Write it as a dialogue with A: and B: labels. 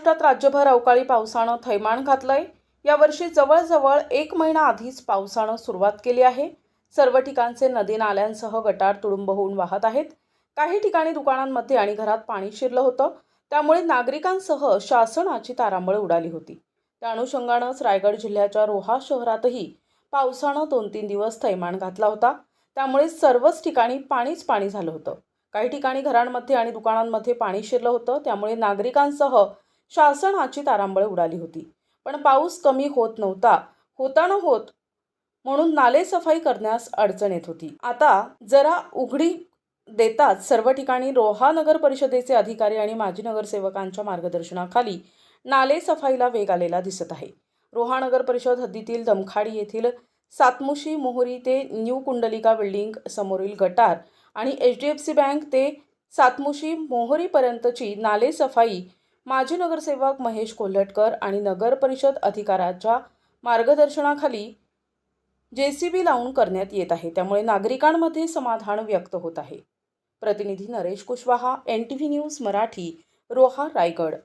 A: महाराष्ट्रात राज्यभर अवकाळी पावसानं थैमान घातलंय। यावर्षी जवळजवळ 1 महिना आधीच पावसानं सुरुवात केली आहे। सर्व ठिकाणचे नदी नाल्यांसह गटार तुडुंब होऊन वाहत आहेत। काही ठिकाणी दुकानांमध्ये आणि घरात पाणी शिरलं होतं, त्यामुळे नागरिकांसह शासनाची तारांबळ उडाली होती। त्या अनुषंगानंच रायगड जिल्ह्याच्या रोहा शहरातही पावसानं 2-3 दिवस थैमान घातला होता। त्यामुळे सर्वच ठिकाणी पाणीच पाणी झालं होतं। काही ठिकाणी घरांमध्ये आणि दुकानांमध्ये पाणी शिरलं होतं, त्यामुळे नागरिकांसह शासनाची तारांबळ उडाली होती। पण पाऊस कमी होत नव्हता, होताना होत म्हणून नाले सफाई करण्यास अडचण येत होती। आता जरा उघडी देताच सर्व ठिकाणी रोहा नगर परिषदेचे अधिकारी आणि माजी नगरसेवकांच्या मार्गदर्शनाखाली नाले सफाईला वेग आलेला दिसत आहे। रोहा नगर परिषद हद्दीतील दमखाडी येथील सातमुशी मोहरी ते न्यू कुंडलिका बिल्डिंग समोरील गटार आणि HDFC बँक ते सातमुशी मोहरीपर्यंतची नाले सफाई माजी नगरसेवक महेश कोल्हटकर आणि नगर परिषद अधिकाऱ्याच्या मार्गदर्शनाखाली JCB लावून करण्यात येत आहे। त्यामुळे नागरिकांमध्ये समाधान व्यक्त होत आहे। प्रतिनिधी नरेश कुशवाहा, NTV न्यूज मराठी, रोहा, रायगड।